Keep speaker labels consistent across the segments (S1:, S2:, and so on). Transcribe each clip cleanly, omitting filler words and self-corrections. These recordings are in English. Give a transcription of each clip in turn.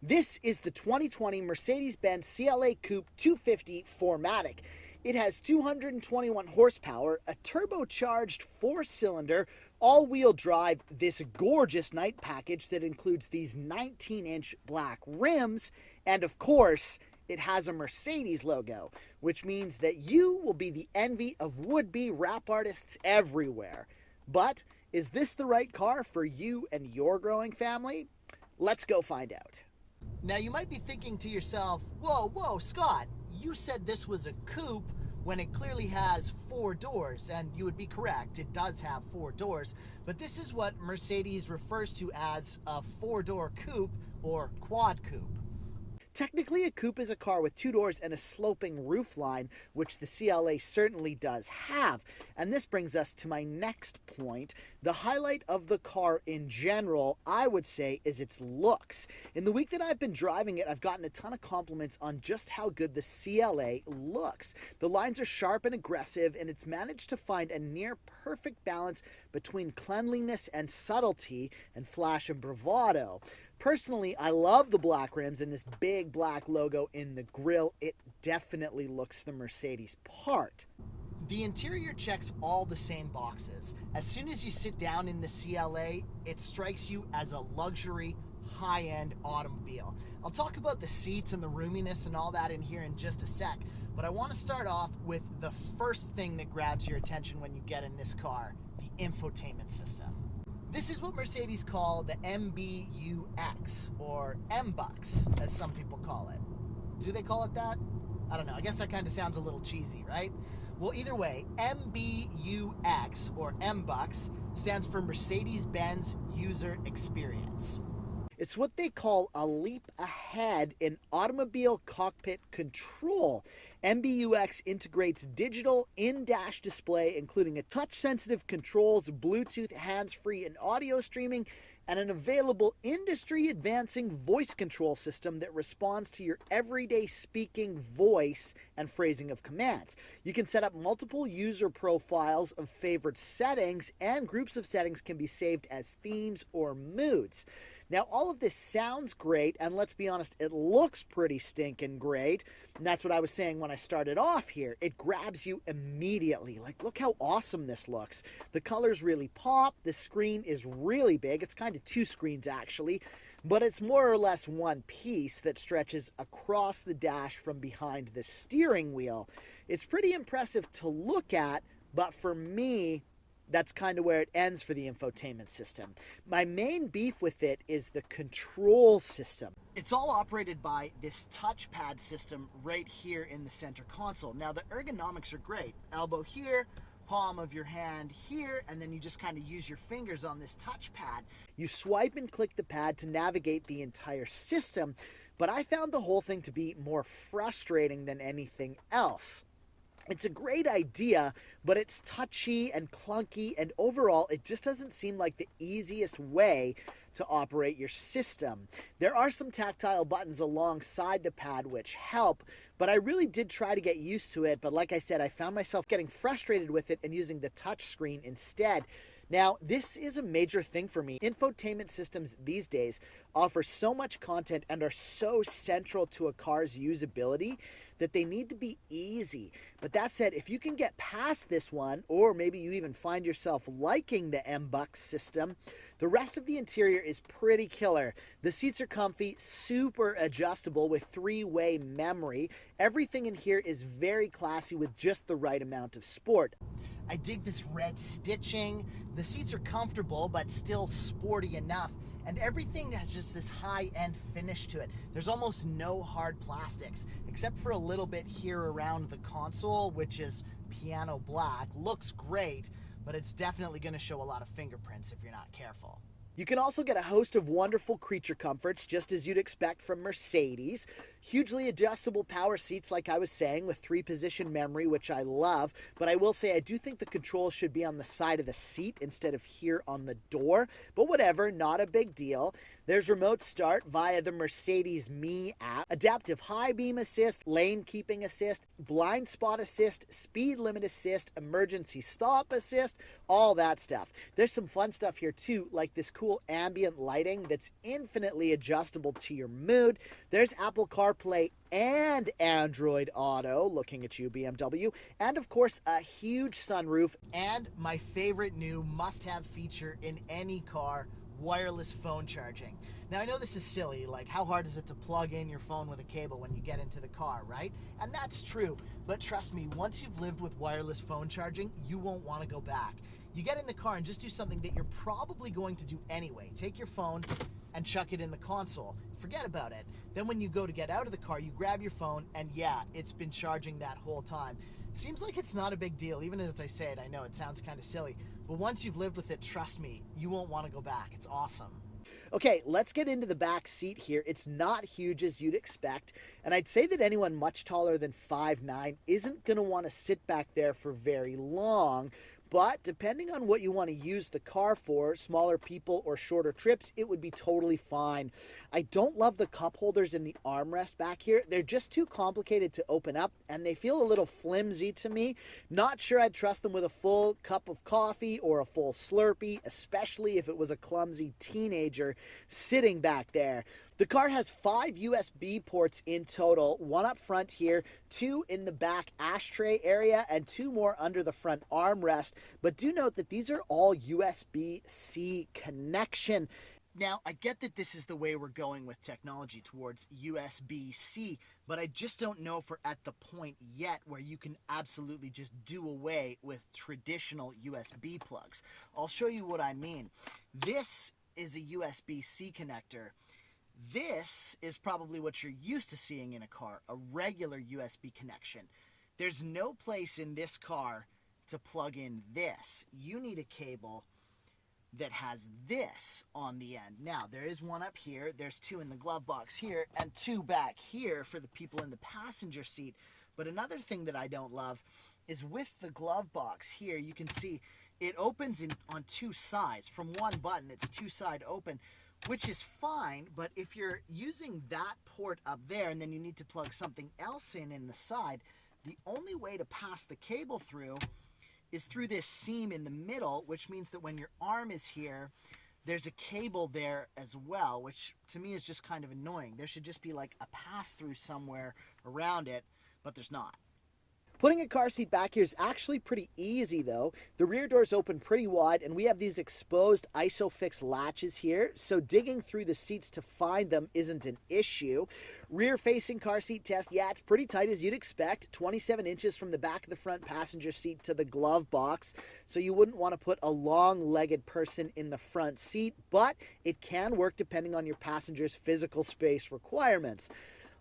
S1: This is the 2020 Mercedes-Benz CLA Coupe 250 4MATIC. It has 221 horsepower, a turbocharged four-cylinder, all-wheel drive, this gorgeous night package that includes these 19-inch black rims, and of course, it has a Mercedes logo, which means that you will be the envy of would-be rap artists everywhere. But is this the right car for you and your growing family? Let's go find out. Now you might be thinking to yourself, whoa, Scott, you said this was a coupe when it clearly has 4 doors, and you would be correct, it does have 4 doors, but this is what Mercedes refers to as a 4-door coupe or quad coupe. Technically, a coupe is a car with 2 doors and a sloping roofline, which the CLA certainly does have. And this brings us to my next point. The highlight of the car in general, I would say, is its looks. In the week that I've been driving it, I've gotten a ton of compliments on just how good the CLA looks. The lines are sharp and aggressive, and it's managed to find a near perfect balance between cleanliness and subtlety and flash and bravado. Personally, I love the black rims and this big black logo in the grille. It definitely looks the Mercedes part. The interior checks all the same boxes. As soon as you sit down in the CLA, it strikes you as a luxury, high-end automobile. I'll talk about the seats and the roominess and all that in here in just a sec, but I want to start off with the first thing that grabs your attention when you get in this car, the infotainment system. This is what Mercedes call the MBUX, or MBUX, as some people call it. Do they call it that? I don't know. I guess that kind of sounds a little cheesy, right? Well, either way, MBUX, or MBUX, stands for Mercedes-Benz User Experience. It's what they call a leap ahead in automobile cockpit control. MBUX integrates digital in-dash display, including a touch-sensitive controls, Bluetooth, hands-free, and audio streaming, and an available industry-advancing voice control system that responds to your everyday speaking voice and phrasing of commands. You can set up multiple user profiles of favorite settings, and groups of settings can be saved as themes or moods. Now, all of this sounds great, and let's be honest, it looks pretty stinking great. And that's what I was saying when I started off here. It grabs you immediately. Like, look how awesome this looks. The colors really pop. The screen is really big. It's kind of 2 screens, actually. But it's more or less one piece that stretches across the dash from behind the steering wheel. It's pretty impressive to look at, but for me, that's kind of where it ends for the infotainment system. My main beef with it is the control system. It's all operated by this touchpad system right here in the center console. Now, the ergonomics are great. Elbow here, palm of your hand here, and then you just kind of use your fingers on this touchpad. You swipe and click the pad to navigate the entire system, but I found the whole thing to be more frustrating than anything else. It's a great idea, but it's touchy and clunky, and overall, it just doesn't seem like the easiest way to operate your system. There are some tactile buttons alongside the pad which help, but I really did try to get used to it, but like I said, I found myself getting frustrated with it and using the touch screen instead. Now, this is a major thing for me. Infotainment systems these days offer so much content and are so central to a car's usability that they need to be easy. But that said, if you can get past this one, or maybe you even find yourself liking the MBUX system, the rest of the interior is pretty killer. The seats are comfy, super adjustable with 3-way memory. Everything in here is very classy with just the right amount of sport. I dig this red stitching. The seats are comfortable, but still sporty enough. And everything has just this high-end finish to it. There's almost no hard plastics, except for a little bit here around the console, which is piano black. Looks great, but it's definitely going to show a lot of fingerprints if you're not careful. You can also get a host of wonderful creature comforts, just as you'd expect from Mercedes. Hugely adjustable power seats, like I was saying, with 3-position memory, which I love. But I will say I do think the controls should be on the side of the seat instead of here on the door. But whatever, not a big deal. There's remote start via the Mercedes Me app, adaptive high beam assist, lane keeping assist, blind spot assist, speed limit assist, emergency stop assist, all that stuff. There's some fun stuff here too, like this cool ambient lighting that's infinitely adjustable to your mood. There's Apple CarPlay and Android Auto, looking at you, BMW, and of course a huge sunroof, and my favorite new must-have feature in any car, wireless phone charging. Now, I know this is silly, like how hard is it to plug in your phone with a cable when you get into the car, right? And that's true, but trust me, once you've lived with wireless phone charging, you won't want to go back. You get in the car and just do something that you're probably going to do anyway. Take your phone and chuck it in the console. Forget about it. Then when you go to get out of the car, you grab your phone and yeah, it's been charging that whole time. Seems like it's not a big deal. Even as I say it, I know it sounds kind of silly, but once you've lived with it, trust me, you won't want to go back. It's awesome. Okay, let's get into the back seat here. It's not huge as you'd expect, and I'd say that anyone much taller than 5'9" isn't going to want to sit back there for very long. But depending on what you want to use the car for, smaller people or shorter trips, it would be totally fine. I don't love the cup holders in the armrest back here. They're just too complicated to open up, and they feel a little flimsy to me. Not sure I'd trust them with a full cup of coffee or a full Slurpee, especially if it was a clumsy teenager sitting back there. The car has 5 USB ports in total, 1 up front here, 2 in the back ashtray area, and 2 more under the front armrest. But do note that these are all USB-C connection. Now, I get that this is the way we're going with technology towards USB-C, but I just don't know if we're at the point yet where you can absolutely just do away with traditional USB plugs. I'll show you what I mean. This is a USB-C connector. This is probably what you're used to seeing in a car, a regular USB connection. There's no place in this car to plug in this. You need a cable that has this on the end. Now, there is one up here, there's 2 in the glove box here, and 2 back here for the people in the passenger seat. But another thing that I don't love is with the glove box here, you can see it opens on 2 sides. From one button, it's 2-side open, which is fine, but if you're using that port up there and then you need to plug something else in the side, the only way to pass the cable through is through this seam in the middle, which means that when your arm is here, there's a cable there as well, which to me is just kind of annoying. There should just be like a pass-through somewhere around it, but there's not. Putting a car seat back here is actually pretty easy though. The rear doors open pretty wide and we have these exposed ISOFIX latches here, so digging through the seats to find them isn't an issue. Rear facing car seat test, yeah, it's pretty tight as you'd expect. 27 inches from the back of the front passenger seat to the glove box, so you wouldn't want to put a long-legged person in the front seat, but it can work depending on your passenger's physical space requirements.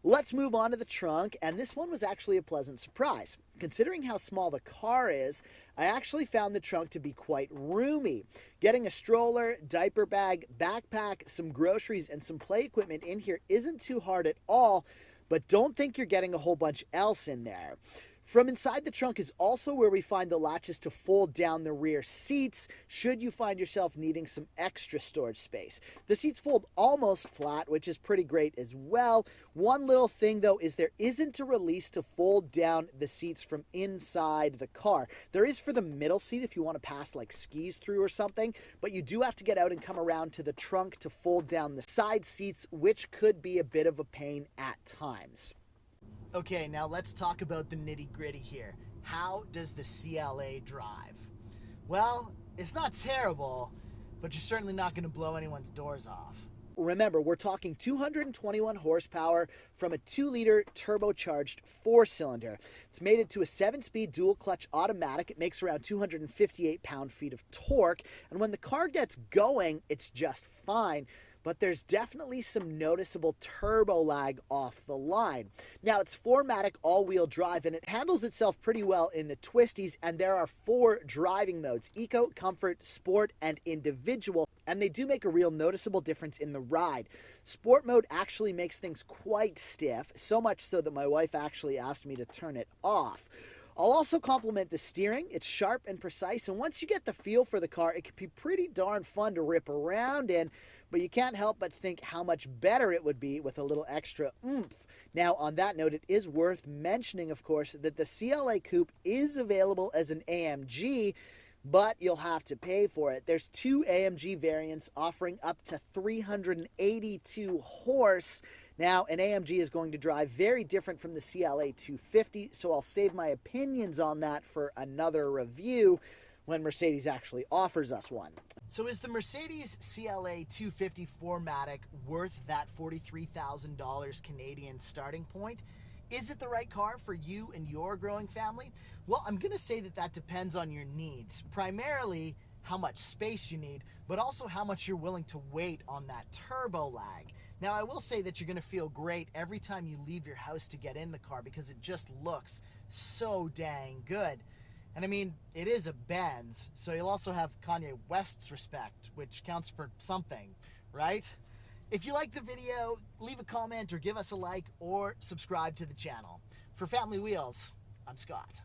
S1: Let's move on to the trunk, and this one was actually a pleasant surprise. Considering how small the car is, I actually found the trunk to be quite roomy. Getting a stroller, diaper bag, backpack, some groceries, and some play equipment in here isn't too hard at all, but don't think you're getting a whole bunch else in there. From inside the trunk is also where we find the latches to fold down the rear seats, should you find yourself needing some extra storage space. The seats fold almost flat, which is pretty great as well. One little thing though is there isn't a release to fold down the seats from inside the car. There is for the middle seat if you want to pass like skis through or something, but you do have to get out and come around to the trunk to fold down the side seats, which could be a bit of a pain at times. Okay, now let's talk about the nitty-gritty here. How does the CLA drive? Well, it's not terrible, but you're certainly not going to blow anyone's doors off. Remember, we're talking 221 horsepower from a 2-liter turbocharged 4-cylinder. It's mated to a 7-speed dual-clutch automatic. It makes around 258 pound-feet of torque, and when the car gets going, it's just fine. but there's definitely some noticeable turbo lag off the line. Now, it's 4MATIC all-wheel drive, and it handles itself pretty well in the twisties, and there are 4 driving modes: Eco, Comfort, Sport, and Individual, and they do make a real noticeable difference in the ride. Sport mode actually makes things quite stiff, so much so that my wife actually asked me to turn it off. I'll also compliment the steering. It's sharp and precise, and once you get the feel for the car, it can be pretty darn fun to rip around in, but you can't help but think how much better it would be with a little extra oomph. Now, on that note, it is worth mentioning, of course, that the CLA Coupe is available as an AMG, but you'll have to pay for it. There's 2 AMG variants offering up to 382 horse. Now, an AMG is going to drive very different from the CLA 250, so I'll save my opinions on that for another review when Mercedes actually offers us one. So is the Mercedes CLA 250 4MATIC worth that $43,000 Canadian starting point? Is it the right car for you and your growing family? Well, I'm going to say that that depends on your needs. Primarily, how much space you need, but also how much you're willing to wait on that turbo lag. Now, I will say that you're going to feel great every time you leave your house to get in the car because it just looks so dang good. And I mean, it is a Benz, so you'll also have Kanye West's respect, which counts for something, right? If you like the video, leave a comment or give us a like or subscribe to the channel. For Family Wheels, I'm Scott.